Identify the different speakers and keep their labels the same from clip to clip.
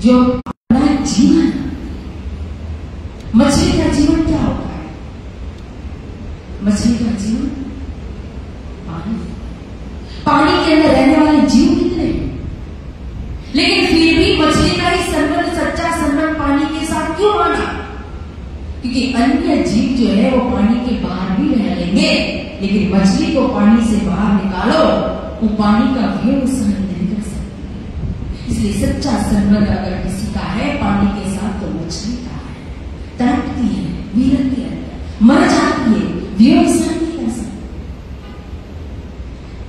Speaker 1: जो अपना जीवन, मछली का जीवन क्या होता है? मछली का जीवन पानी, पानी के अंदर रहने वाले जीव कितने हैं, लेकिन फिर भी मछली का ही संबंध, सच्चा संबंध पानी के साथ क्यों माना? क्योंकि अन्य जीव जो है वो पानी के बाहर भी रह लेंगे, लेकिन मछली को पानी से बाहर निकालो, वो पानी का भेद सहन नहीं कर सकती। इसलिए सच्चा संबंध अगर किसी का है पानी के साथ तो मछली का है। तड़पती है, विरती है, मर जाती है, वियोग सहन नहीं कर सकती।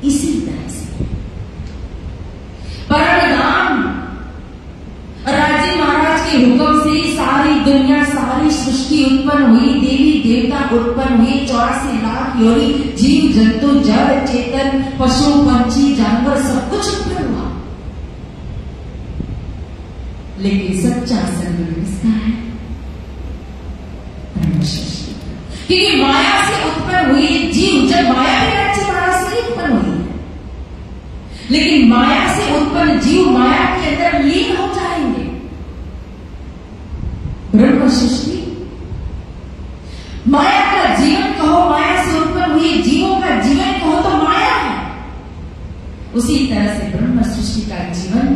Speaker 1: इसी तरह से परमधाम राजी महाराज के हुक्म से सारी दुनिया, सारी सृष्टि उत्पन्न हुई, देवी देवता उत्पन्न हुए, 84 लाख योनि, जीव जंतु, जड़ चेतन, पशु पंछी जानवर सब कुछ उत्पन्न हुआ। लेकिन सच्चा संबंध किसका है? परमेश्वर। क्योंकि माया से उत्पन्न हुए जीव, जब माया भी राज्य महाराज से उत्पन्न हुई, लेकिन माया से उत्पन्न जीव माया के अंदर लीन हो जाएंगे। ब्रह्म सृष्टि माया का जीवन कहो, माया से उत्पन्न हुए जीवों का जीवन कहो तो माया है। उसी तरह से ब्रह्म सृष्टि का जीवन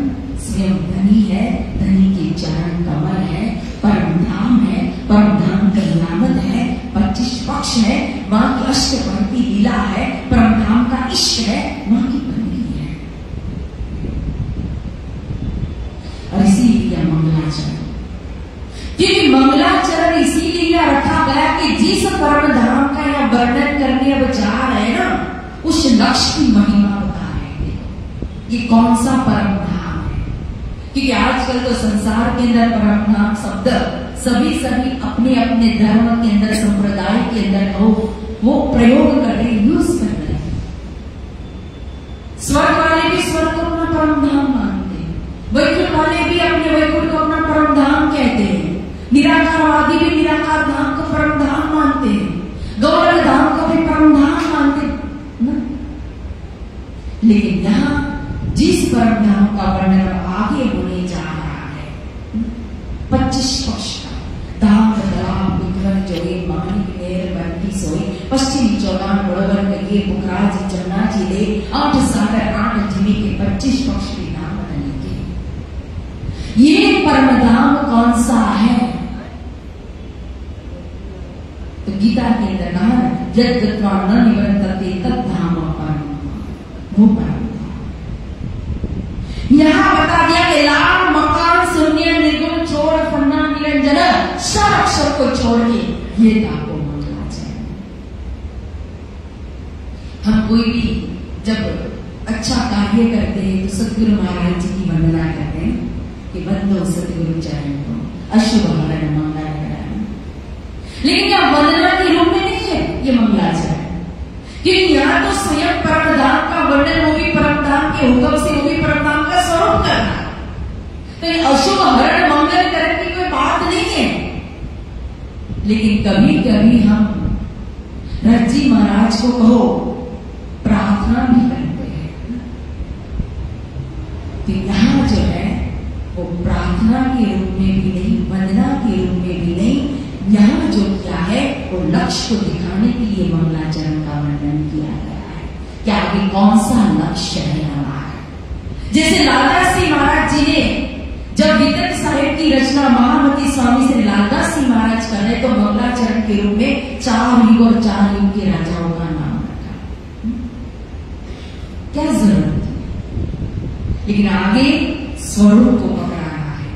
Speaker 1: स्वयं धनी है, धनी के चरण कमल है, परम धाम है, परम धाम का नियामत है, 25 पक्ष है, मां की अष्टवर्ती लीला है, परम धाम का इश्क है, मां की बंदगी है। और इसीलिए मंगलाचरण, क्योंकि मंगलाचरण इसीलिए रखा गया कि जिस परम धाम का यहाँ वर्णन करने अब जा रहे हैं ना, उस लक्ष्य की महिमा बता रहे हैं कि कौन सा परम धाम है। क्योंकि आजकल तो संसार के अंदर परम धाम शब्द सभी अपने अपने धर्म के अंदर, संप्रदाय के अंदर वो प्रयोग कर रहे, यूज कर रहे हैं। स्वर्ग वाले भी स्वर्ग को अपना परम धाम मानते हैं, वैकुंठ वाले भी अपने वैकुंठ को अपना परम धाम कहते हैं, निराकारवादी भी निराकार धाम को परम धाम मानते हैं, गौरव धाम को भी परम धाम मानते हैं। लेकिन यहाँ जिस परम धाम का वर्णन आगे होने जा रहा है, 25 पक्ष का धाम तालाब विक्रम जोगे मानिक नेर बंटी सोई, पश्चिमी चौगान बड़ोबर लगे पुखराज चन्ना जिले, 8 सागर 8 जिले के 25 पक्ष के नाम बनेंगे। ये परम धाम कौन सा है? तो गीता के अंदर कहा, यद गत्वा न निवर्तते तद धाम परम, वो परम। यहां बता दिया कि लाल मकान शून्य निर्गुण छोड़ फन्ना निरंजन, सब अक्षर को छोड़ के ये धाम को मंगला चाहिए। हम कोई भी जब अच्छा कार्य करते हैं तो सतगुरु महाराज जी की वंदना करते हैं कि बंदो सतगुरु चरण को, अशुभ हरण मंगल करण। लेकिन यह वंदना के रूप में नहीं है ये मंगलाचरण, क्योंकि यहाँ तो स्वयं परम धाम का वर्णन, वो भी परम धाम के हुक्म से, वो भी परम धाम का स्वरूप करना। तो ये अशुभ हरण मंगल करण की कोई बात नहीं है। लेकिन कभी कभी हम रज्जी महाराज को कहो प्रार्थना भी करते हैं, तो यहाँ जो है वो प्रार्थना के रूप में भी नहीं, वंदना के रूप में भी नहीं, यहाँ जो क्या है वो लक्ष्य को दिखाने के लिए मंगलाचरण का वर्णन किया गया है कि आगे कौन सा लक्ष्य है हमारा। जैसे लालदास जी महाराज जी ने जब वितत साहिब की रचना महामती स्वामी श्री लालदास जी महाराज कर रहे तो मंगलाचरण के रूप में 4 युग और 4 युग के राजाओं का नाम रखा। क्या जरूरत है? लेकिन आगे स्वरूप को पकड़ाना है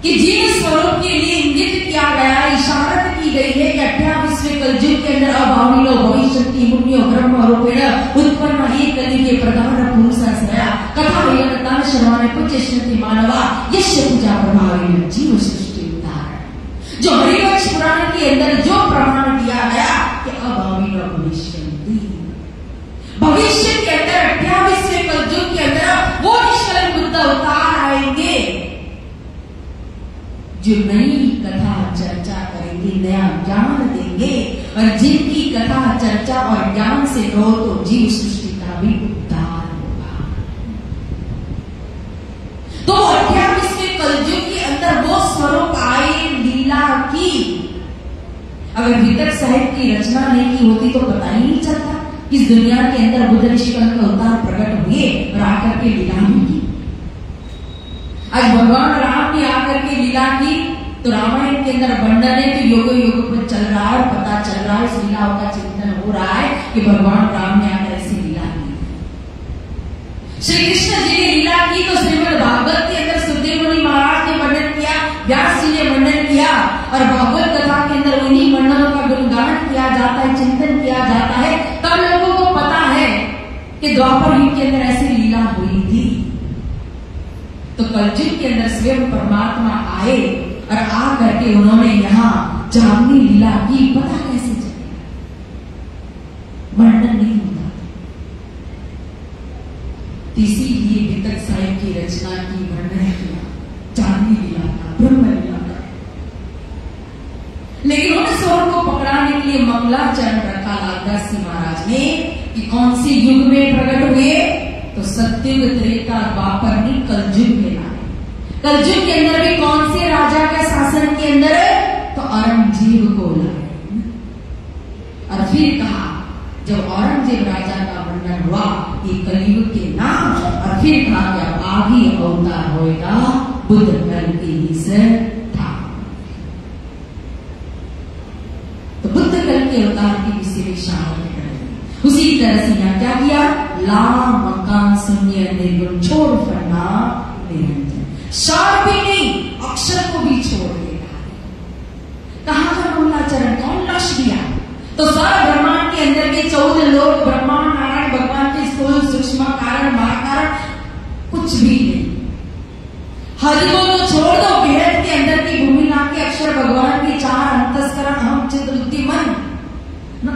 Speaker 1: कि जिन स्वरूप के लिए इंगित किया गया, इशारत की गई है कि 28वें कलयुग के अंदर अभाविलो भविष्यति मुनियो ब्रह्म रूपेण उत्पन्न एक कलि के प्रधान पुरुषाश्रया कथा यत्ता श्रवण पुण्यश्रति मानवा यस्य पूजा प्रभावेन जीव सृष्टि उदाहरण। जो हरिवंश पुराण के अंदर जो प्रमाण दिया गया कि अभाविलो भविष्यति, भविष्य के अंदर 28वें कलयुग के अंदर वो निष्कलंक बुद्ध अवतार आएंगे जो नई कथा चर्चा करेंगे, नया ज्ञान देंगे, और जिनकी कथा चर्चा और ज्ञान से हो तो जीव सृष्टि का भी उद्धार होगा। तो अगर वितरक साहिब की रचना नहीं की होती तो पता ही नहीं चलता इस दुनिया के अंदर बुद्ध ऋषि का अवतार प्रकट हुए और आकर के लीला की। आज भगवान राम ने आकर के लीला की तो रामायण के अंदर वर्णन है कि युग युग पर चल रहा है, पता चल रहा है, इस लीलाओं का चिंतन हो रहा है कि भगवान राम ने आकर ऐसी लीला की। श्री कृष्ण जी ने लीला की तो श्रीमद् भागवत के अंदर सुखदेव मुनि महाराज ने वर्णन किया, व्यास जी ने वर्णन किया और भागवत कथा के अंदर उन्हीं वर्णनों का गुणगान किया जाता है, चिंतन किया जाता है। तब लोगों को पता है कि द्वापर युग के अंदर ऐसी लीला हुई थी। तो कलयुग के अंदर स्वयं परमात्मा आए और आकर के उन्होंने यहाँ जामनी लीला की। पता कैसे चलेगा, वर्णन नहीं होता। इसीलिए वितरक साहिब की रचना की, वर्णन किया जामनी लीला का, ब्रह्म लीला का। लेकिन उन स्वर को पकड़ाने के लिए मंगलाचरण रखा लालदास जी महाराज ने कि कौन सी युग में प्रकट हुए, तो सत्युग, त्रेता, द्वापर ने कलयुग में लाए। कलयुग के अंदर भी कौन से राजा के शासन के अंदर, तो औरंगजेब को लाए। और फिर कहा जब औरंगजेब राजा का वर्णन हुआ ये कलयुग के नाम, और फिर कहा कि अब आगे अवतार होएगा बुद्ध कल के ही से था। तो बुद्ध कल के अवतार की विशेषता उसी तरह से यहाँ क्या किया, ला मकान शून्य निर्गुण छोड़ फरना निरंजन, सार भी नहीं अक्षर को भी छोड़ देगा। कहां का मंगलाचरण, कौन लक्ष्य दिया, तो सारा ब्रह्मांड के अंदर के 14 लोग, ब्रह्मांड नारायण भगवान के स्थूल सूक्ष्म कारण महाकारण कुछ भी नहीं। हद को तो छोड़ दो, बेहद के अंदर की भूमिका के अक्षर भगवान के 4 अंतस्करण अहम चित्त बुद्धि मन,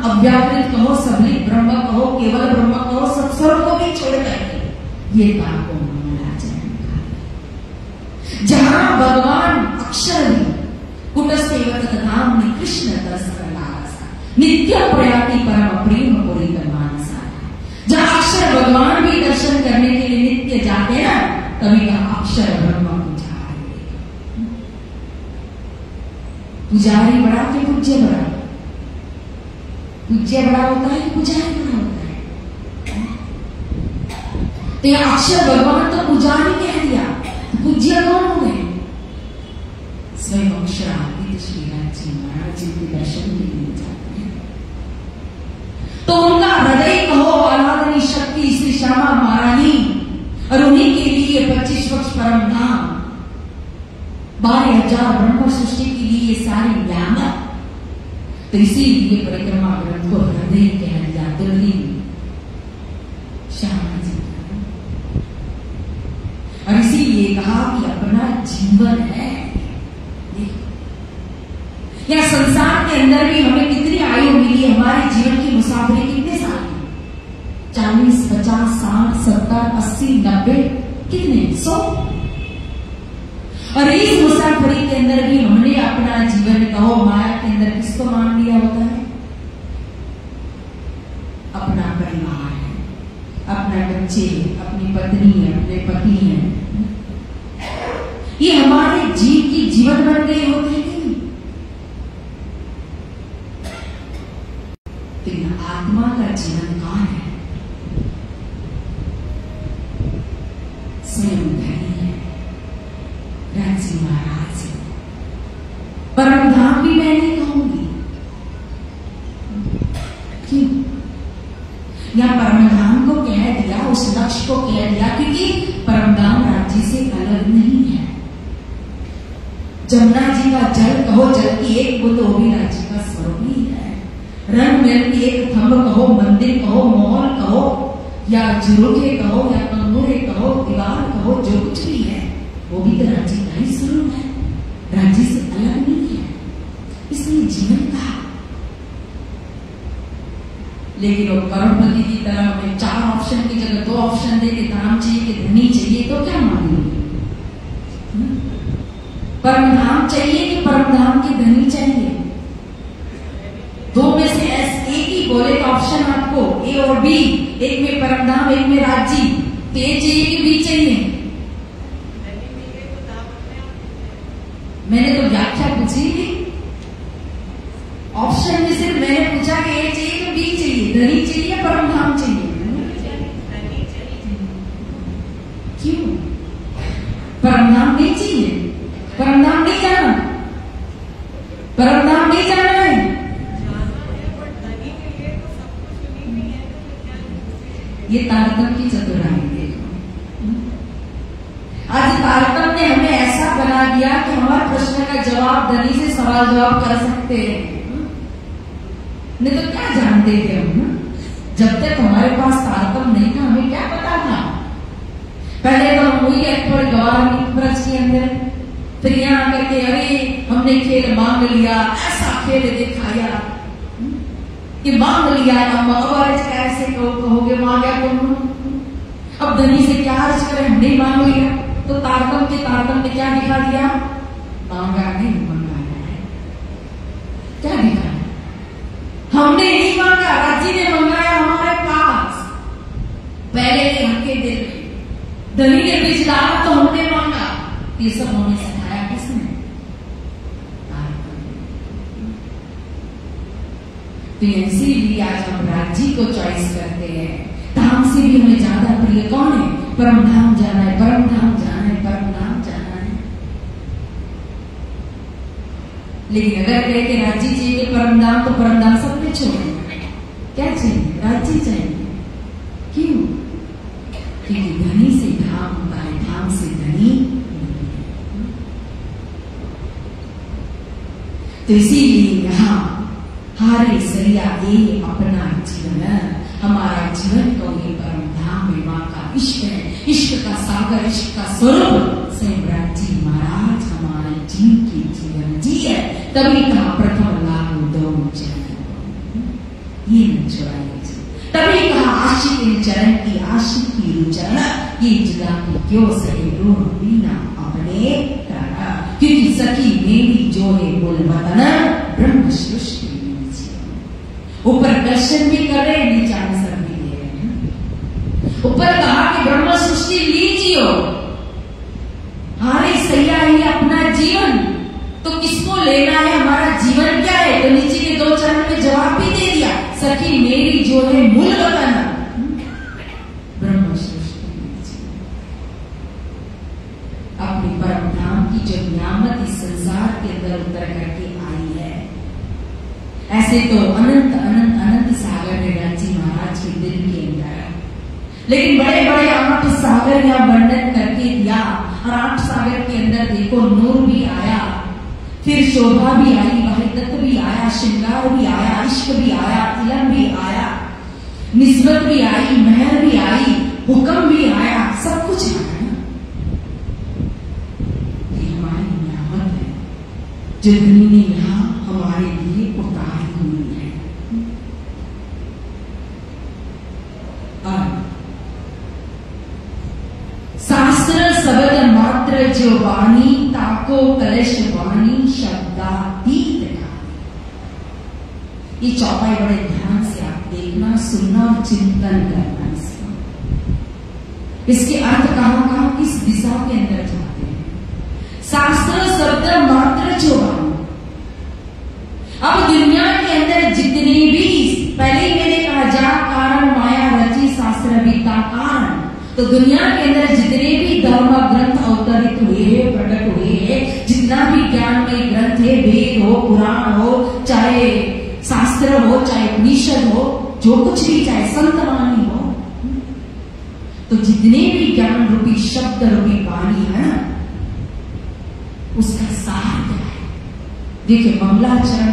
Speaker 1: अव्याकृत कहो, सबलित ब्रह्म कहो, केवल ब्रह्म कहो, सब स्वर को भी छोड़ करके ये काम को मंगलाचरण कहा। जहां भगवान अक्षर में कुटस्थैव धाम में कृष्ण दर्श करनासा नित्य प्रयाति परम प्रेम पूरी मानसा। जहां अक्षर भगवान भी दर्शन करने के लिए नित्य जाते हैं तभी का अक्षर ब्रह्म पुजारी। पुजारी बड़ा कि पूज्य बड़ा, पूज्य बड़ा होता है कि पुजारी बड़ा होता है। तो यह अक्षर भगवान तो पुजारी कह दिया, पूज्य कौन हो गए, स्वयं अक्षरातीत श्री राज जी महाराज जी के दर्शन के लिए जाते हैं। तो उनका हृदय कहो आराधनी शक्ति श्री श्यामा महारानी, और उन्हीं के लिए 25 वर्ष परम धाम, 12,000 ब्रह्म सृष्टि के लिए ये सारी नियामक। तो इसीलिए परिक्रमा ग्रंथ को हृदय कह दिया, दिल्ली श्यामा जी। और इसीलिए कहा कि अपना जीवन है। या संसार के अंदर भी हमें कितनी आयु मिली, हमारे जीवन की मुसाफरी कितने साल की, 40, 50, 60, 70, 80, 90, कितने 100। और इस मुसाफरी के अंदर भी हमने अपना जीवन कहो माया के अंदर किसको मान लिया होता है, अपना परिवार है, अपना बच्चे, अपनी पत्नी है, अपने पति है, ये हमारे जीव की जीवन बन गए होते हैं। आत्मा का जीवन कौन है, स्वयं धनी है राज जी महाराज। परम धाम भी मैं नहीं कहूंगी, क्यों, या परम धाम को कह दिया, उस लक्ष्य को कह दिया क्योंकि परम धाम राज्य से अलग नहीं है। जमुना जी का जल कहो, जल की एक बूंद वो भी राज्य का स्वरूप ही है। रंग में की एक थंब कहो, मंदिर कहो, महल कहो, या झुरुके कहो, या कंगूरे कहो, दीवार कहो, जो कुछ भी है वो भी तो राज्य का ही स्वरूप है, राज्य से अलग नहीं है। इसलिए जीवन का, लेकिन वो करोड़पति की तरह हमें 4 ऑप्शन की जगह 2 ऑप्शन दे के धाम चाहिए कि धनी चाहिए, तो क्या मानेंगे। परम धाम चाहिए कि परम धाम की धनी चाहिए, 2 में से एक ही बोले तो ऑप्शन आपको ए और बी, एक में परम धाम एक में राज्य, तो ए चाहिए कि बी चाहिए। मैंने तो व्याख्या पूछी थी, ऑप्शन क्यों? परमधाम नहीं चाहिए, परमधाम नहीं जाना, परमधाम नहीं जाना है। ये तारतम्य की चतुराई देखो। आज तारतम्य ने हमें ऐसा बना दिया कि हमारे प्रश्न का जवाब धनी से सवाल जवाब कर सकते हैं। नहीं तो क्या जानते थे हम? जब तक हमारे पास तारतम्य नहीं था हमें क्या पता था। पहले तो हम वही एक्टर गवाही ब्रज के अंदर, फिर यहाँ आकर के अरे हमने खेल मांग लिया, ऐसा खेल दिखाया कि मांग लिया, अब कैसे कहोगे मांगा तुम? अब धनी से क्या अर्ज करें, हमने मांग लिया। तो तारतम्य ने क्या दिखा दिया? मांगा नहीं, मंगाया है। क्या दिखा? हमने नहीं मांगा, राज्य ने मंगाया हमारे पास। पहले के हमके दिल में धनी ने बीज डाला तो हमने मांगा। ये सब हमने सिखाया किसने? तो इसीलिए आज हम राज्य को चॉइस करते हैं। धाम से भी हमें ज्यादा प्रिय कौन है? परमधाम जाना है, परमधाम जाना है, परमधाम जाना है। लेकिन अगर कहे कि राज्य चाहिए परमधाम, तो परमधाम सबने छोड़े। क्या चाहिए? राज्य चाहिए। क्यों? क्योंकि धनी से धाम होता है, धाम से धनी। तो इसीलिए यहाँ हारे सरिया ये अपना जीवन, हमारा जीवन तो ये परम धाम में मां का इश्क है। इश्क का सागर, इश्क का स्वरूप सेमराज जी महाराज हमारे जीव की जीवन जी है। तभी कहा प्रथम लागू दो चरण, ये न छुड़ाइए। तभी कहा आशिक चरण की, आशिक की रुचन, ये जुदा की क्यों सहे रूह बीना अपने तारा। क्योंकि सखी मेरी जो है बोल वतन ब्रह्म सृष्टि। ऊपर दर्शन भी कर रहे, नीचे आंसर भी दे रहे हैं। ऊपर कहा कि ब्रह्म सृष्टि लीजिए, हारे सैया ही अपना जीवन, तो किसको लेना है? हमारा जीवन क्या है? तो नीचे के दो चरण में जवाब भी दे दिया, सखी मेरी जो है मूल वतन ब्रह्म सृष्टि लीजिए। अपनी परम धाम की जो नियामत इस संसार के अंदर उतर करके आई है, ऐसे तो अनंत अनंत अनंत सागर है राज्य महाराज के दिल के अंदर। लेकिन बड़े बड़े 8 सागर यहाँ वर्णन करके दिया, और 8 सागर के अंदर देखो नूर भी आया, फिर शोभा भी आई, वहदत भी आया, श्रृंगार भी आया, इश्क भी आया, तिलक भी आया, निस्बत भी आई, महर भी आई, हुक्म भी आया, सब कुछ आया। ये हमारी नियामत है जो धनी ने यहाँ हमारे लिए उतारी हुई है। शास्त्र शब्द मात्र जो वाणी, ताको कलश वाणी शब्दातीत गानी। ये चौपाई बड़े ध्यान से आप देखना, सुनना और चिंतन करना इसका। इसके अर्थ कहां किस दिशा के अंदर जाते हैं? शास्त्र शब्द मात्र जो वाणी। अब दुनिया के अंदर जितने भी, पहले ही मैंने कहा जा कारण माया रची शास्त्र विद्या कारण, तो दुनिया के अंदर जितने भी धर्म ग्रंथ अवतरित हुए, प्रकट हुए, जितना भी ज्ञानमय ग्रंथ है, वेद हो, पुराण हो, चाहे शास्त्र हो, चाहे उपनिषद हो, जो कुछ भी, चाहे संतवाणी हो, तो जितने भी ज्ञान रूपी शब्द रूपी वाणी है ना, उसका सार क्या है? देखिए मंगलाचरण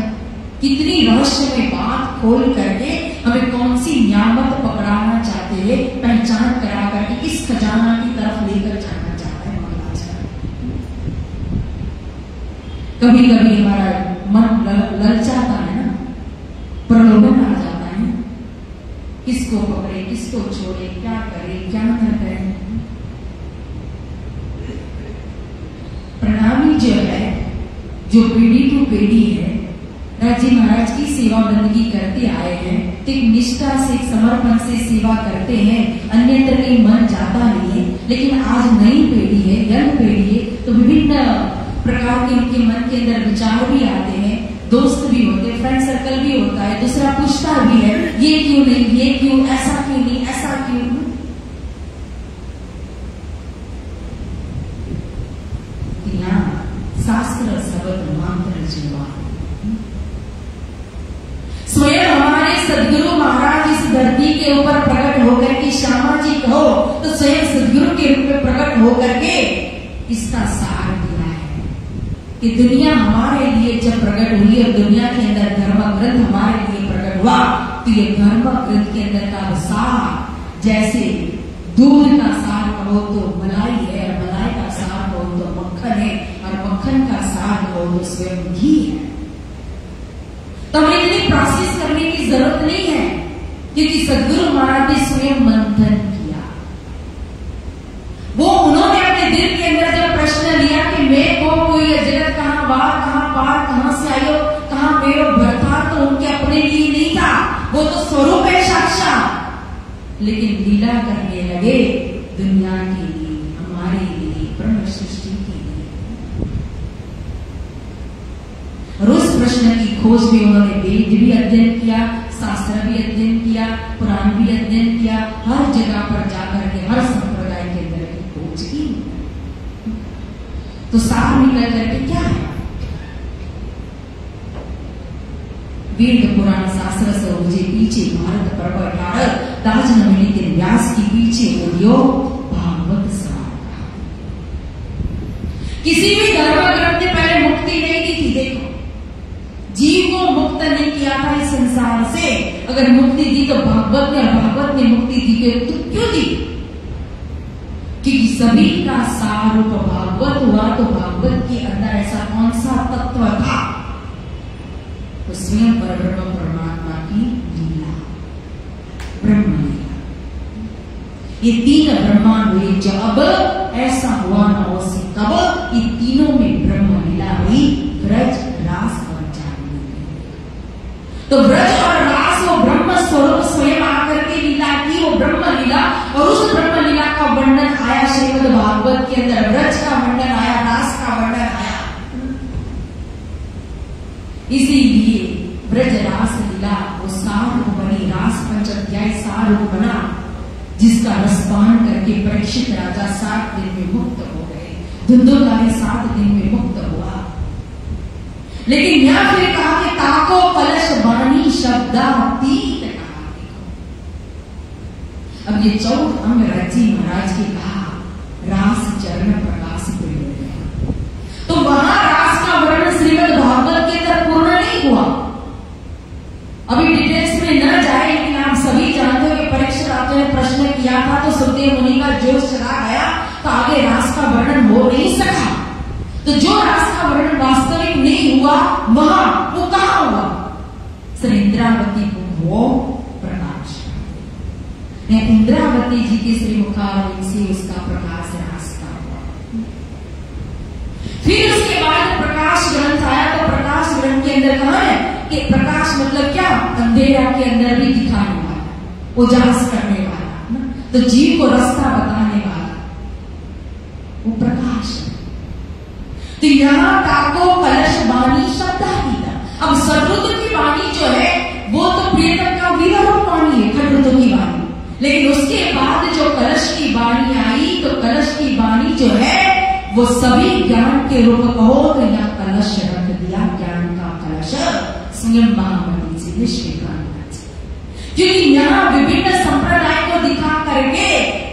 Speaker 1: कितनी रहस्यमय बात खोल करके हमें कौन सी नियामत पकड़ाना चाहते हैं, पहचान करा करके इस खजाना की तरफ लेकर जाना चाहता है मंगलाचरण। कभी कभी हमारा मन ललचाता है ना, प्रलोभन आ जाता है, किसको पकड़े, किसको छोड़े, क्या करे, क्या न करे। प्रणामी जो है, जो पीढ़ी टू पीढ़ी है, राज्य महाराज की सेवा बंदगी करते आए हैं, एक निष्ठा से, एक समर्पण से सेवा करते हैं, अन्यत्र कहीं मन जाता नहीं है। लेकिन आज नई पीढ़ी है, यंग पीढ़ी है, तो विभिन्न प्रकार के उनके मन के अंदर विचार भी आते हैं, दोस्त भी होते हैं, फ्रेंड सर्कल भी होता है, दूसरा पूछता भी है ये क्यों नहीं, ये क्यों, ऐसा क्यों नहीं, ऐसा क्यों। शास्त्र शब्द मंत्र जीवा। स्वयं हमारे सदगुरु महाराज इस धरती के ऊपर प्रकट होकर के, श्यामा जी कहो तो स्वयं सदगुरु के रूप में प्रकट होकर के इसका सार दिया है कि दुनिया हमारे लिए जब प्रकट हुई और दुनिया के अंदर धर्म ग्रंथ हमारे लिए प्रकट हुआ, तो ये धर्म ग्रंथ के अंदर का सार जैसे दूध का सार कहो तो मलाई है, मलाई का सार कहो तो मक्खन है, और मक्खन का सार कहो तो स्वयं घी है। तो हमें इतनी प्रोसेस करने की जरूरत नहीं है, क्योंकि सदगुरु महाराज ने स्वयं मंथन किया। वो उन्होंने अपने दिल के अंदर जब प्रश्न लिया कि मैं कौन हूं, ये जगत कहां बाहर कहां पार, कहां से आयो, कहां मेरो भरता, तो उनके अपने लिए नहीं था, वो तो स्वरूप है साक्षात, लेकिन लीला करने लगे दुनिया के लिए, हमारे लिए, ब्रह्म सृष्टि के लिए। और उस प्रश्न की खोज में उन्होंने वेद भी अध्ययन किया, शास्त्र भी अध्ययन किया, पुराण भी अध्ययन किया, हर जगह पर जाकर के हर संप्रदाय के अंदर की खोज की। तो सार निकल करके क्या है? वेद पुराण शास्त्र सरोजे पीछे भारत पर्व 18 दास नमिनी के व्यास की पीछे बोलियो भागवत सार। किसी भी धर्म ग्रंथ ने पहले मुक्ति नहीं दी थी। देखो, जीव को मुक्त नहीं किया था इस संसार से। अगर मुक्ति दी तो भागवत ने, और भागवत ने मुक्ति दी तो क्यों दी? क्योंकि सभी का सारूप भागवत हुआ, तो भागवत के अंदर ऐसा कौन सा तत्व था? तो स्वयं परब्रह्म परमात्मा की लीला, ब्रह्म लीला। ये तीन ब्रह्मांड हुए जब, ऐसा हुआ न हो से कब, ये तीनों में ब्रह्म लीला हुई, ब्रज रास और जागरण। तो ब्रज और रास वो ब्रह्म स्वरूप स्वयं आकर के लीला की, वो ब्रह्म लीला, और उस ब्रह्म लीला का वर्णन आया श्रीमद् भागवत के अंदर। ब्रज का वर्णन आया, रास का वर्णन आया। इसीलिए ब्रज रास लीला वो सार रूप बनी, रास पंचाध्याय सार रूप बना, जिसका रसपान करके परीक्षित राजा 7 दिन में मुक्त हो गए, धुंधुकारी 7 दिन में मुक्त हुआ। लेकिन यहां फिर कहा कि ताको कलश वाणी शब्दातीत कहा। अब ये 14 अंग राजी महाराज के कहा रास चरण प्रकाशित हो गया, तो वहां रास का वर्णन श्रीमद् भागवत के अंदर पूर्ण नहीं हुआ। अभी डिटेल्स में न जाए, लेकिन आप सभी जानते हो कि परीक्षित राजा ने प्रश्न किया था तो सुखदेव मुनि का जोश चला गया, तो आगे रास का वर्णन हो नहीं सका। तो जो रास का वर्णन वास्तविक नहीं हुआ, वहां वो कहां हुआ? श्री इंद्रावती को वो प्रकाश, इंद्रावती जी के श्री मुखारविंद से उसका प्रकाश रास का हुआ। फिर उसके बाद प्रकाश ग्रंथ आया, तो प्रकाश ग्रंथ के अंदर कहा है कि प्रकाश मतलब क्या? अंधेरा के अंदर भी दिखाने वाला, उजास करने वाला, तो जीव को रास्ता बताने वाला वो प्रकाश है। तो यहाँ ताको कलश वाणी शब्दातीत। अब सदरुद्र की वाणी जो है वो तो प्रियतम का विरह वाणी है, खड़रुद्र की वाणी। लेकिन उसके बाद जो कलश की वाणी आई, तो कलश की वाणी जो है वो सभी ज्ञान के रूप कहो तो यहाँ कलश रख दिया, ज्ञान का कलश स्वयं महामती जी ने स्वीकार किया। क्योंकि यहाँ विभिन्न संप्रदाय को दिखा करके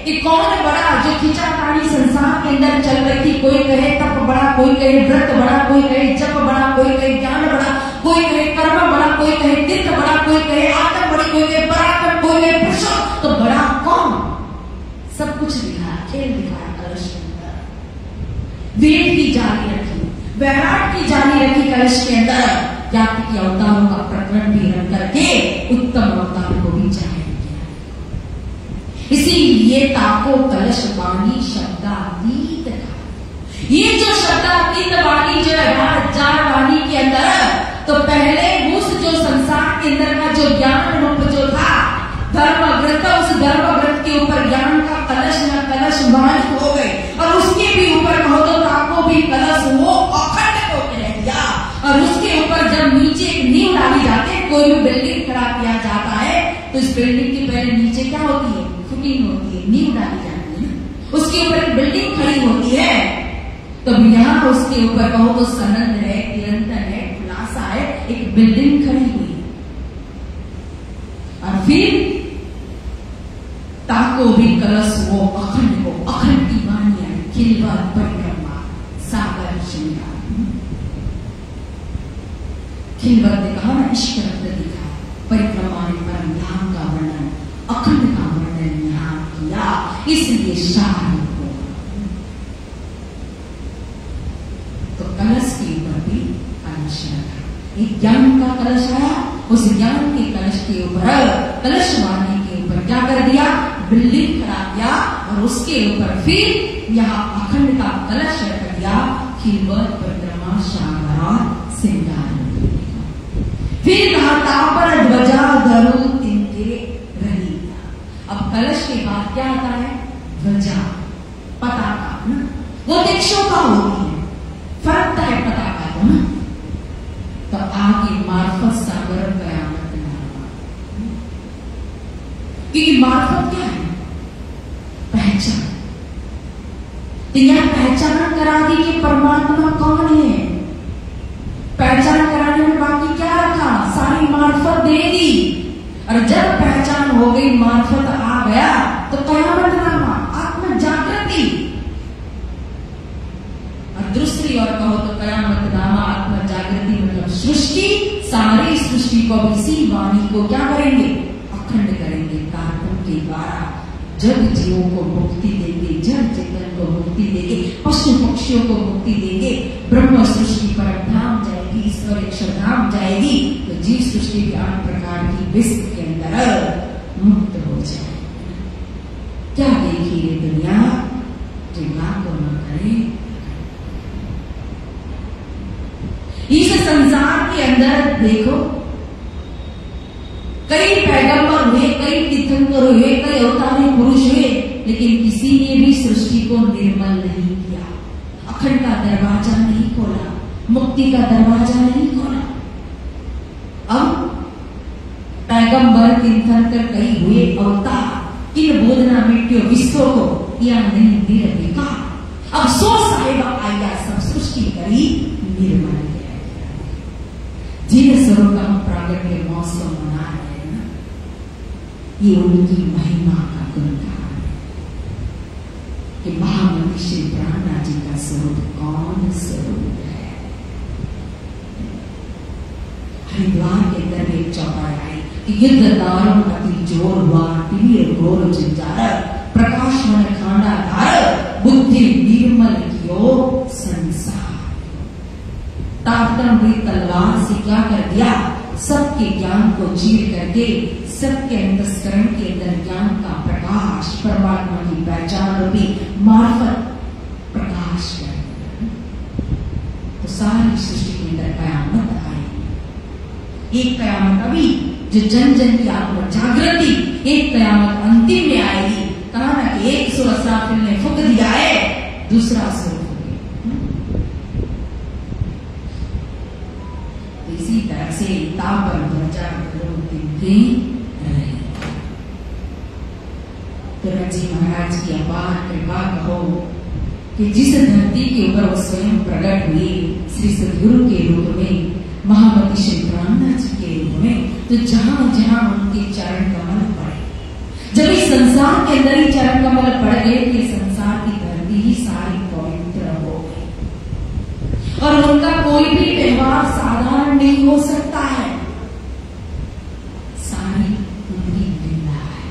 Speaker 1: कि कौन बड़ा, जो खिंचातानी संसार के अंदर चल रही थी, कोई कहे तप बड़ा, कोई कहे व्रत बड़ा, कोई कहे जप बड़ा, कोई कहे ज्ञान बड़ा, कोई कहे कर्म बड़ा, कोई कहे तीर्थ बड़ा, कोई कहे आत्म बड़ी, कोई कहे पराक्रम, कोई कहे पुरुष, तो बड़ा कौन? सब कुछ दिखाया, खेल दिखाया कलश के अंदर। वेद की जारी रखी, वैराट की जारी रखी कलश के अंदर, जाति के अवतारों का प्रकरण भी रख करके उत्तम अवतार को भी जाहिर किया। इसीलिए ताको कलश वाणी शब्दातीत का। ये जो शब्दातीत वाणी जो है 1000 वाणी के अंदर, तो पहले उस जो संसार के अंदर का जो ज्ञान रूप जो था धर्म ग्रंथ, उस धर्म ग्रंथ के ऊपर ज्ञान का कलश न कलश वाणी हो गए, और उसके भी ऊपर कहो तो ताको भी कलश वो अखंड होकर रह गया। और उसके ऊपर जब नीचे एक नींव डाली जाती है, कोई भी बिल्डिंग खड़ा किया जाता है, तो इस बिल्डिंग के पहले नीचे क्या होती है? फुटिंग होती है, नींव डाली जाती है। उसके ऊपर एक बिल्डिंग खड़ी होती है, तो यहाँ उसके ऊपर कहो तो सनद है, निरंतर है, खुलासा है, एक बिल्डिंग खड़ी हुई और फिर ताको भी कलश वो अखंड की वाणियां खिलवा परिक्रमा सागर श्रृंगार। खिलवत ने कहा ना इश्क रक्त दिखा, परिक्रमा ने परम धाम का वर्णन, अखंड का वर्णन यहाँ किया, इसलिए शाही को। तो कलश के ऊपर भी कलश रखा, एक ज्ञान का कलश आया, उस ज्ञान के कलश के ऊपर कलश वाणी के ऊपर क्या कर दिया, बिल्डिंग करा दिया और उसके ऊपर फिर यहाँ अखंड का कलश रख दिया, खिलवत परिक्रमा शानदार श्रृंगार। फिर कहा तापर ध्वजा धरू तिनके रही। अब कलश के बाद क्या आता है, ध्वजा, पताका ना, वो दीक्षों का होती है, फरकता है पताका को ना। तो आगे मार्फत सागर कयामत कि मार्फत क्या है, पहचान। तो यह पहचान करा दी कि परमात्मा कौन है, पहचान कराने में बाकी क्या रखा, सारी मार्फत दे दी। और जब पहचान हो गई, मार्फत आ गया, तो कयामत नामा आत्म जागृति। और दूसरी और कहो तो कयामत नामा आत्म जागृति मतलब सृष्टि, सारी सृष्टि को इसी वाणी को क्या करेंगे, अखंड करेंगे कार्यक्रम के द्वारा। जब जीवों को मुक्ति देंगे, जड़ चेतन को मुक्ति देंगे, पशु पक्षियों को मुक्ति देंगे, ब्रह्म सृष्टि पर धाम जाएगी, ईश्वर अक्षरधाम जाएगी, तो जीव सृष्टि के 8 प्रकार की विश्व के अंदर मुक्त हो जाए। क्या देखी ये दुनिया, जो ना को न करे। इस संसार के अंदर देखो, कई पैगंबर हुए, कई तीर्थंकर हुए, कई अवतारी पुरुष हुए, लेकिन किसी ने भी सृष्टि को निर्मल नहीं किया, अखंड का दरवाजा नहीं खोला, मुक्ति का दरवाजा नहीं खोला। अब पैगंबर तीर्थंकर कई हुए, अवतार, इन बोधना मिट्टियों विश्व को या नहीं निर्विका। अब 100 साहिबा आया, सब सृष्टि करी निर्मल। जिन स्वरूप का हम प्रागट्य मौसम मना रहे हैं ना, ये उनकी महिमा का गुणगान है कि महामती श्री प्राणनाथ जी का स्वरूप कौन स्वरूप है। हरिद्वार के अंदर एक चौपाई आई कि युद्ध दारुण अति जोर हुआ, तीर घोर जंजार, प्रकाश मन खांडा धार, बुद्धि निर्मल कियो संसार। ताकतम भी तलवार से क्या कर दिया, सबके ज्ञान को चीर करके सबके अंतस्करण के अंदर ज्ञान का प्रकाश, परमात्मा की पहचान रूपी मार्फत प्रकाश कर दिया। तो सारी सृष्टि के अंदर कयामत आई। एक कयामत अभी जो जन जन की आत्म जागृति, एक कयामत अंतिम में आएगी। कहा ना कि एक सुर असराफिल ने फूंक दिया है, दूसरा सुर इसी तरह से तापर ध्वजा रही। तो जी महाराज की अपार कृपा कहो कि जिस धरती के ऊपर वो स्वयं प्रकट हुए श्री सदगुरु के रूप में, महामती श्री प्राणनाथ जी के रूप में, तो जहां जहां उनके चरण कमल पड़े, जब इस संसार के अंदर ही चरण कमल पड़ गए, कि संसार की धरती ही सारी पवित्र हो गई। और उनका कोई भी व्यवहार साधारण नहीं हो सकता है, सारी उनकी लीला है,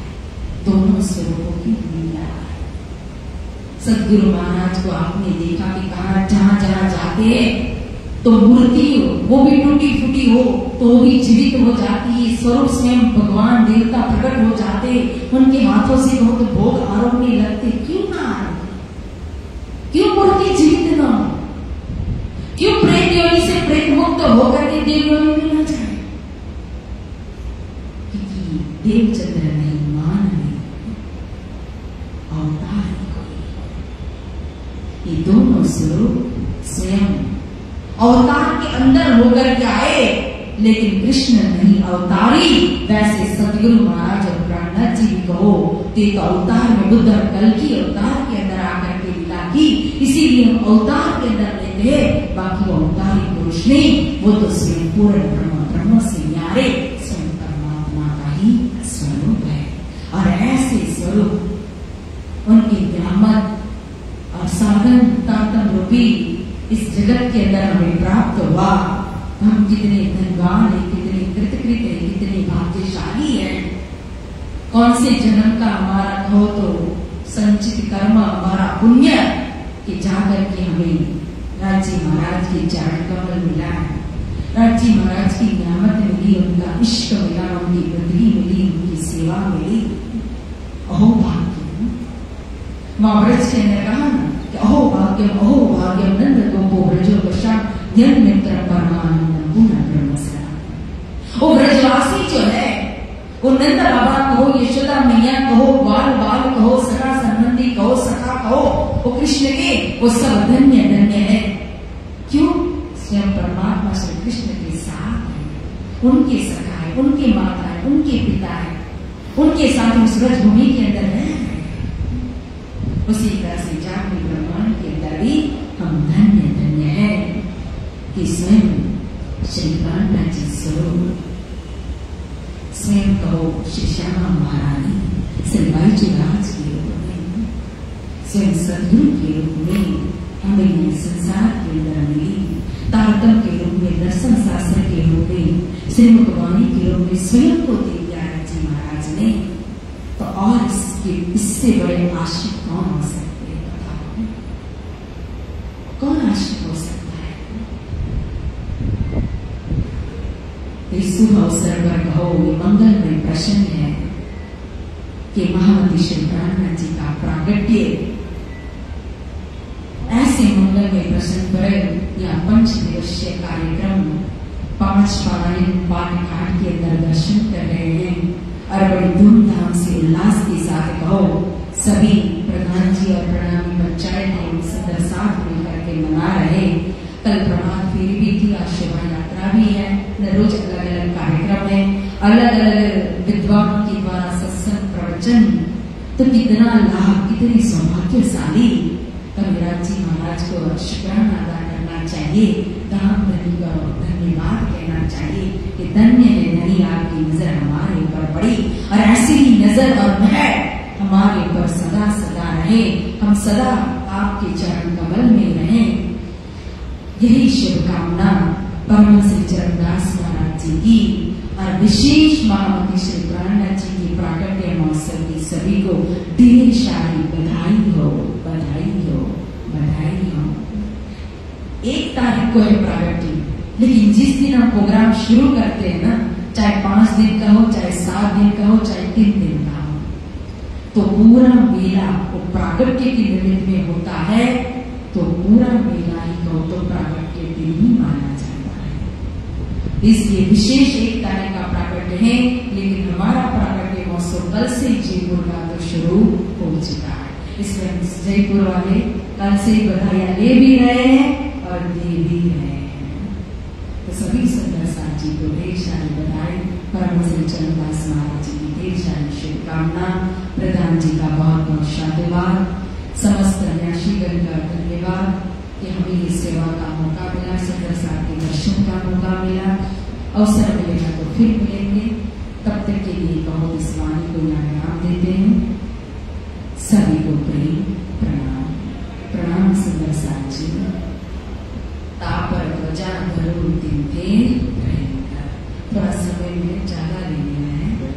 Speaker 1: दोनों स्वरूपों की लीला है। सदगुरु महाराज को आपने देखा कि कहा जहां जहां जाते तो मूर्ति हो, वो भी टूटी फूटी हो, तो भी जीवित हो जाती है, स्वरूप स्वयं भगवान देवता प्रकट हो जाते, उनके हाथों से कहो तो भोग आरोपने लगते। क्यों ना आरोपे, क्यों मूर्ति जीवित ना हो, क्यों प्रेत योनि से प्रेत मुक्त होकर के देव योनि में न जाए? क्योंकि देवचंद्र नहीं, मान नहीं, अवतार ये दोनों स्वरूप स्वयं अवतार के अंदर होकर के आए, लेकिन कृष्ण नहीं अवतारी। वैसे सदगुरु महाराज और प्राणनाथ जी भी कहो तो एक अवतार में बुद्ध और कल की अवतार के अंदर आकर के लीला की, इसीलिए हम अवतार के अंदर लेते हैं। बाकी वो अवतारी पुरुष नहीं, वो तो स्वयं पूर्ण ब्रह्म से न्यारे स्वयं परमात्मा का ही स्वरूप है। और ऐसे स्वरूप उनके ग्रामत और साधन तातम रूपी इस जगत के अंदर हमें प्राप्त हुआ। हम कितने धनवान है, कितने कृतकृत है, कितने भाग्यशाली है। कौन से जन्म का हमारा कहो तो संचित कर्म हमारा पुण्य कि जाकर के हमें राजी महाराज के चरण कमल मिला है, राजी महाराज की नियामत मिली, उनका इश्क मिला, उनकी बदली मिली, उनकी सेवा मिली। अहो भाग्य, महाव्रज के अंदर कहा ना कि अहो भाग्यम नंद गोपो व्रजो वशा यन मित्र परमानंद पुनः ब्रह्मस्रा। वो व्रजवासी जो है, वो नंद बाबा कहो, यशोदा मैया कहो, बाल बाल कहो, सखा संबंधी कहो, सखा कहो, वो कृष्ण के वो सब धन्य धन्य है। क्यों? स्वयं परमात्मा श्री कृष्ण के साथ है, उनके सखा है, उनके माता है, उनके पिता है, उनके साथ उस ब्रजभूमि के अंदर है। उसी तरह से जागृत ब्रह्मांड के अंदर भी हम धन्य धन्य है कि स्वयं श्री कान्हा जी स्वरूप, स्वयं कहो श्री श्यामा महारानी, श्री बाईजी राज के रूप में, स्वयं सदगुरु के रूप में हमें ये संसार के अंदर मिली, तारतम के रूप में, दर्शन शास्त्र के रूप में, श्रीमद् वाणी के रूप में स्वयं को दे दिया है जी महाराज ने। तो और इससे बड़े आशिक कौन हो सकते हैं? बताओ, कौन आशिक हो सकता है? इस शुभ अवसर पर कहो ये मंगलमय प्रश्न है कि महामती श्री कान्हा जी का प्रागट्य, ऐसे मंगलमय प्रश्न पर यह 5 दिवसीय कार्यक्रम 5 पाठ के अंदर दर्शन कर रहे हैं और बड़ी धूमधाम से उल्लास के साथ कहो सभी प्रधान जी और प्रणामी पंचायत के सदर साथ मिलकर के मना रहे। कल प्रभात फेरी भी थी, आज शोभा यात्रा भी है, रोज अलग अलग कार्यक्रम है, अलग अलग विद्वान के द्वारा सत्संग प्रवचन। तो कितना लाभ, कितनी सौभाग्यशाली। कविराज जी महाराज को शुक्राना अदा करना चाहिए, दाम धनी का धन्यवाद कहना चाहिए कि धन्य है धनी आपकी नजर हमारे ऊपर पड़ी और ऐसी ही नजर और महर हमारे ऊपर सदा सदा रहे। हम सदा आपके चरण कमल में रहें, यही शुभकामना परम श्री चरणदास महाराज जी की और विशेष महामती श्री कान्हा जी की प्राकट्य महोत्सव की सभी को ढेर सारी बधाई हो, बधाई हो, बधाई हो। 1 तारीख को है प्राकट्य, लेकिन जिस दिन हम प्रोग्राम शुरू करते हैं ना, चाहे 5 दिन का हो, चाहे 7 दिन का हो, चाहे 3 दिन का हो, तो पूरा मेला वो प्राकट्य के निमित्त में होता है। तो पूरा मेला ही कहो तो प्राकट्य दिन ही माना जाता है। इसलिए विशेष 1 तारीख का प्राकट्य है, लेकिन हमारा प्राकट्य महोत्सव कल से जयपुर का तो शुरू हो चुका है। इसलिए हम जयपुर वाले कल से बधाइयां ले भी रहे हैं और दे भी रहे हैं। तो सभी सदस्य जी को ढेर सारी बधाई, परम श्री चरणदास महाराज जी की ढेर सारी शुभकामना, प्रधान जी का बहुत बहुत शांतिवाद, समस्त न्यासीगण का धन्यवाद कि हमें ये सेवा का मौका मिला, सदस्य के दर्शन का मौका मिला। अवसर मिलेगा तो फिर मिलेंगे, तब तक के लिए बहुत इस वाणी को यहाँ देते हैं। सभी को प्रेम प्रणाम, प्रणाम सदस्य जी। तापर ध्वजा धरो दिन थे रहेगा, थोड़ा समय में ज्यादा लेना है।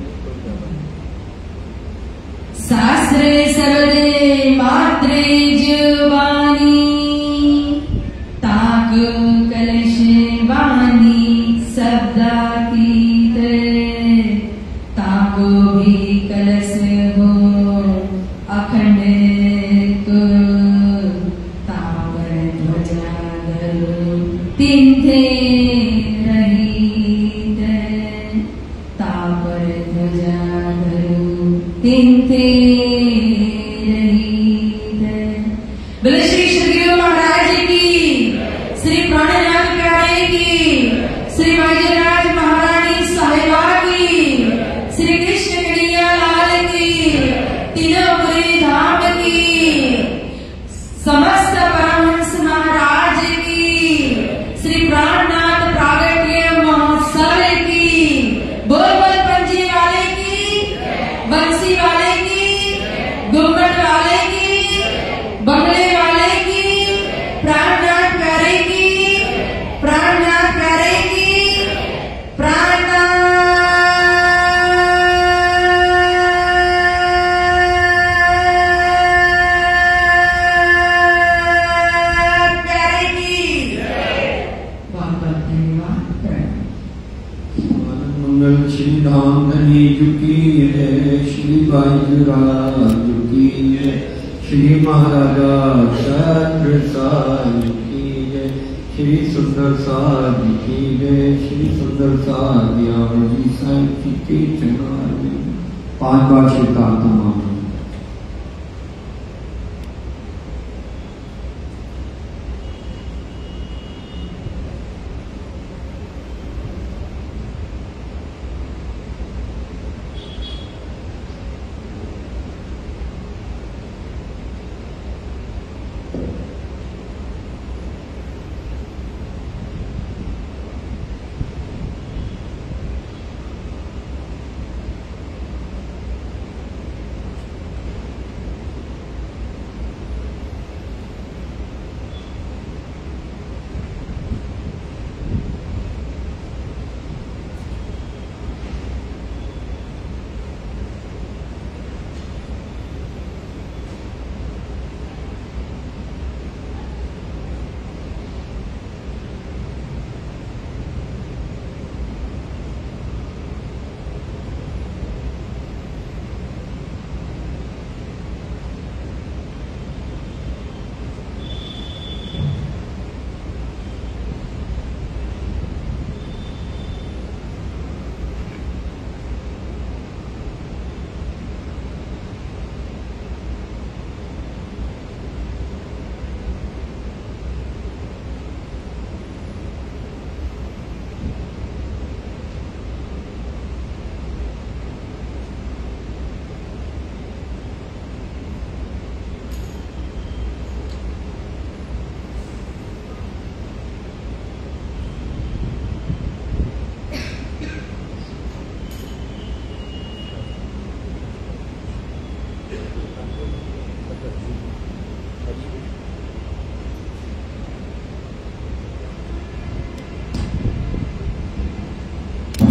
Speaker 1: शास्त्रे सर्वे मात्रे जीवानी, ताक कलश वाणी शब्दातीत, ताको भी कलश हो अखंड तापर ध्वजा धरो तिन्थे रहित, तापर ध्वजा धरो तिन्थे बोले श्री सदगुरु महाराज की, श्री प्राणनाथ प्यारे की, श्री वैजनाथ महारानी साहिबा की, श्री कृष्ण कन्हैया लाल की, तीनों पुरी धाम की, समस्त
Speaker 2: राज की जय, श्री महाराजा छत्रसाल की जय, श्री सुंदर साध की जय, श्री सुंदर साध दयाल जी साहिब जी के चरण में 5 बार श्रीकाल तमाम।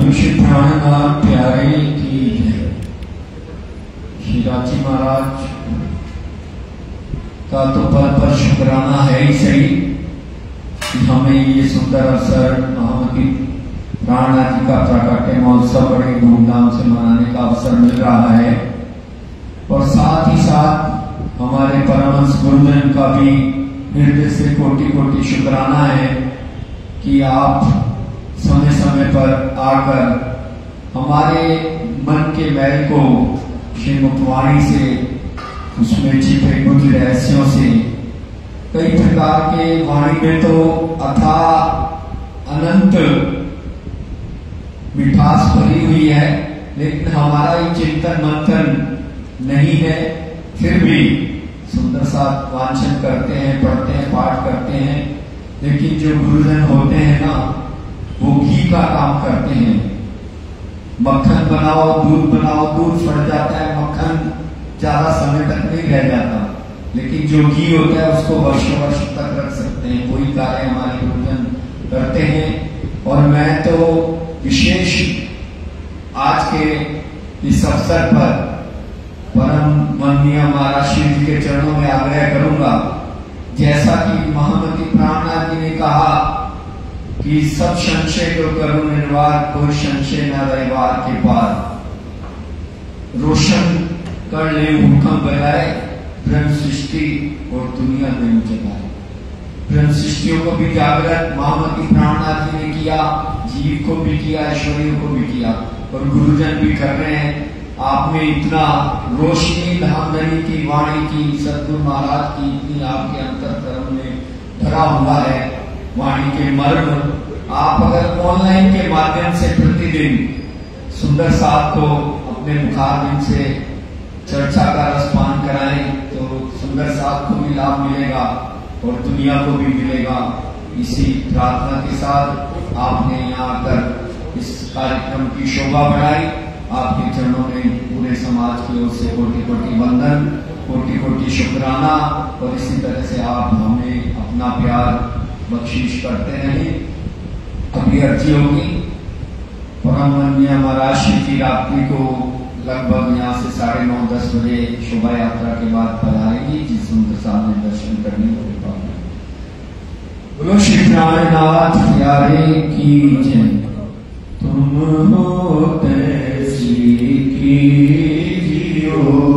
Speaker 2: श्री प्राणनाथ प्यारे की जय। श्री राजी महाराज का तो पर शुक्राना है ही सही कि हमें ये सुंदर अवसर महामती प्राणनाथ जी का प्राकट्य महोत्सव बड़े धूमधाम से मनाने का अवसर मिल रहा है, और साथ ही साथ हमारे परमहंस गुरुजन का भी हृदय से कोटि कोटि शुक्राना है कि आप समय समय पर आकर हमारे मन के मैल को श्रीमुखवाणी से, उसमें छिपे कुछ रहस्यों से, कई प्रकार के वाणी में तो अथाह अनंत मिठास भरी हुई है, लेकिन हमारा ये चिंतन मंथन नहीं है, फिर भी सुंदर सा वांछन करते हैं, पढ़ते हैं, पाठ करते हैं। लेकिन जो गुरुजन होते हैं ना, वो घी का काम करते हैं। मक्खन बनाओ, दूध बनाओ, दूध फट जाता है, मक्खन ज्यादा समय तक नहीं रह जाता, लेकिन जो घी होता है उसको वर्षों वर्ष तक रख सकते हैं। वही कार्य हमारे गुरुजन करते हैं। और मैं तो विशेष आज के इस अवसर पर परम वंदनीय महाराज श्री जी के चरणों में आग्रह करूंगा, जैसा कि महामती प्राणनाथ जी ने कहा कि सब संशय को करो निर्वार, कोई संशय न रविवार के पार। रोशन कर ले हुक्म बनाए, ब्रह्म सृष्टि और दुनिया में जगाए। ब्रह्म सृष्टियों को भी जागृत महामती प्राणनाथ जी ने किया, जीव को भी किया, ऐश्वर्यों को भी किया, और गुरुजन भी कर रहे हैं। आप में इतना रोशनी धामधनी की वाणी की, सद्गुरु महाराज की इतनी आपके अंतरकरण में भरा हुआ है वाणी के मर्म। आप अगर ऑनलाइन के माध्यम से प्रतिदिन सुंदर साहब को अपने मुखारबिंद से चर्चा का रसपान कराएं तो सुंदर साहब को भी लाभ मिलेगा और दुनिया को भी मिलेगा। इसी प्रार्थना के साथ आपने यहाँ आकर इस कार्यक्रम की शोभा बढ़ाई। आपके चरणों में पूरे समाज की ओर से कोटि कोटि वंदन, कोटि कोटि शुक्राना, और इसी तरह से आप हमें अपना प्यार बख्शीश करते रहें। अभी अर्जी होगी, परम वंदनीय महाराज श्री जी रात्रि को लगभग यहाँ से 9:30-10 बजे शोभा यात्रा के बाद पधारेंगी, जिस सुंदर साहब ने दर्शन करने को पाएंगे। बोलो श्री प्राणनाथ प्यारे की जय। तुम हो तैसी की जियो Hallelujah.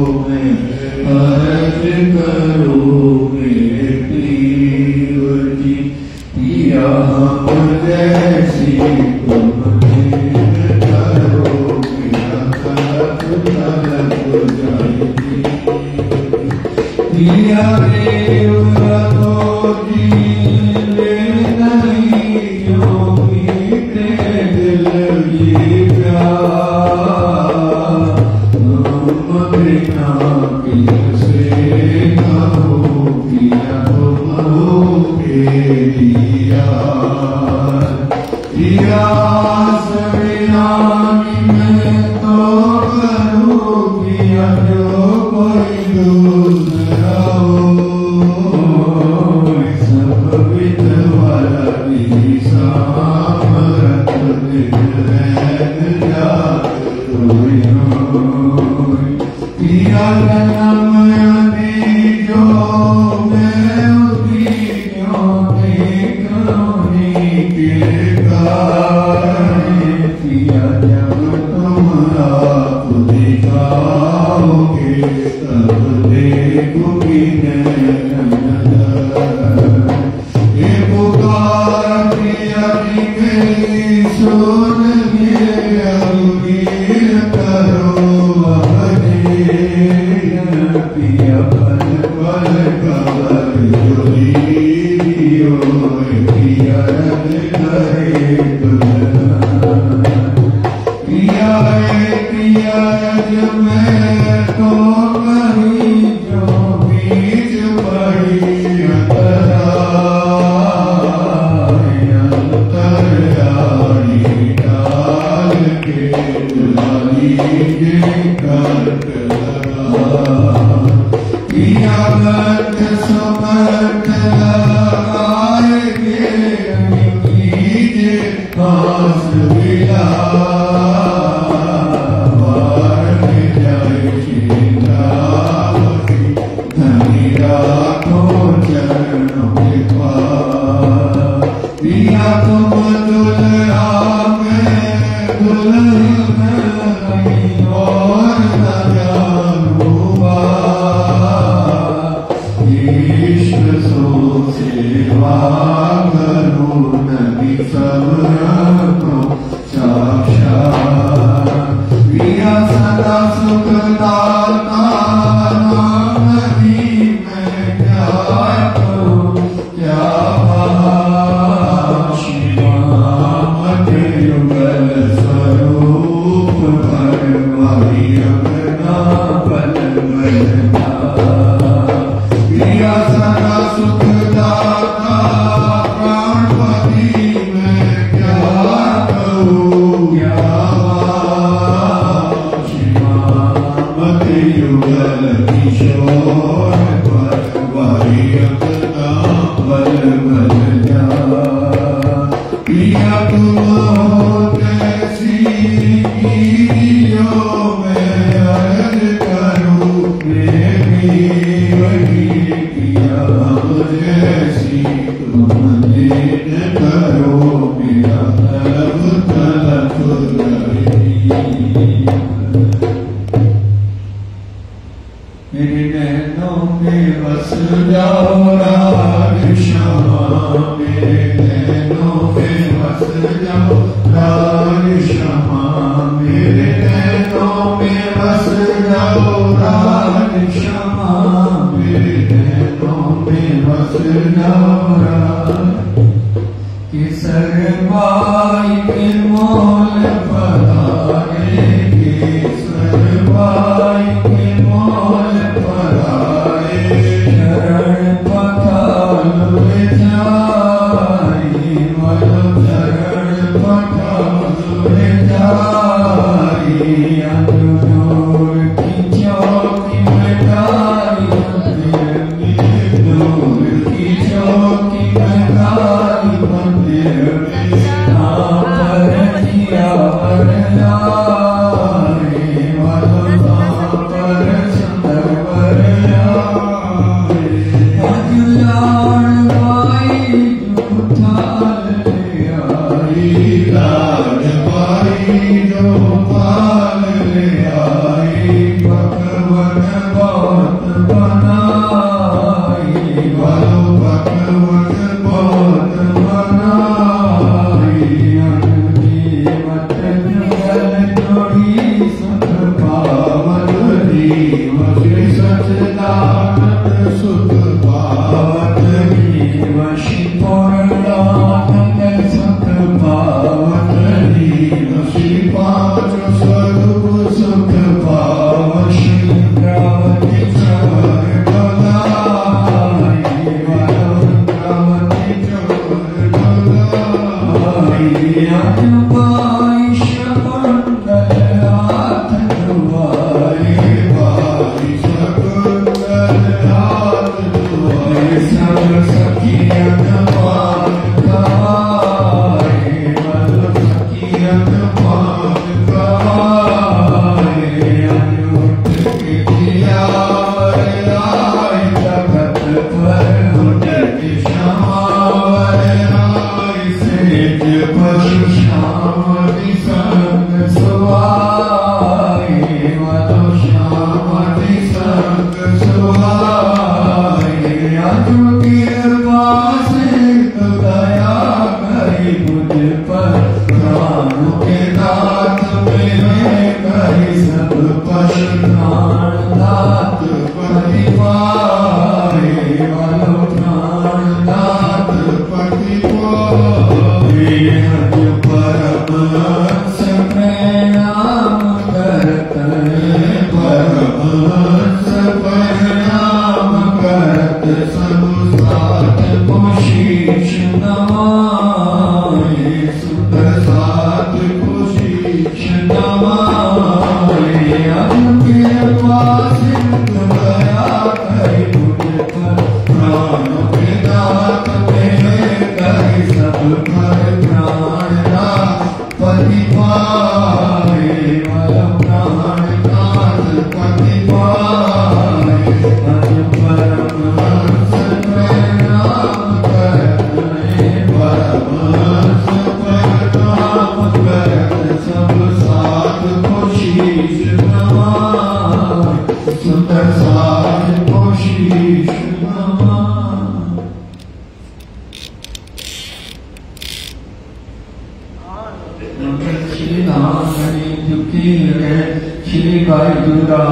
Speaker 2: श्री बाजुरा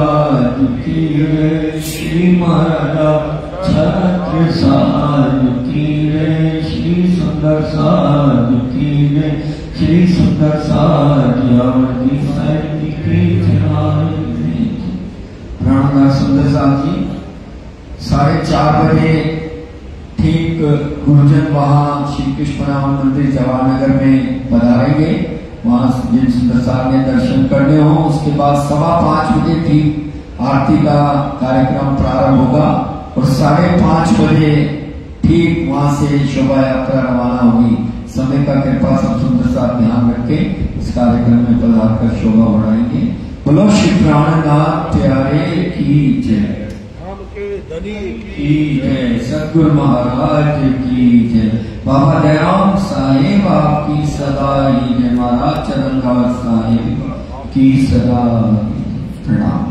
Speaker 2: दुखी रे, श्री महाराजा छत्र दुखी रे, श्री सुंदर दुखी रे, श्री सुंदर प्राणनाथ सुंदर साहब जी 4:30 बजे ठीक गुरुजन वहां श्री कृष्ण मंदिर जवाहरनगर में पधारेंगे। वहां जिन सुंदर साहब ने दर्शन करने हो, उसके बाद 5:15 बजे ठीक आरती का कार्यक्रम प्रारंभ होगा और 5:30 बजे ठीक वहां से शोभा यात्रा रवाना होगी। समय का कृपा सब सुंदर साहब ध्यान रख के इस कार्यक्रम में पधार कर शोभा बढ़ाएंगे। बोलो श्री प्राणनाथ प्यारे की जय, की जय, सद्गुरु महाराज की जय, बाबा दयाम साहेब आपकी सदा ही जय, महाराज चरण दास साहेब की सदा प्रणाम।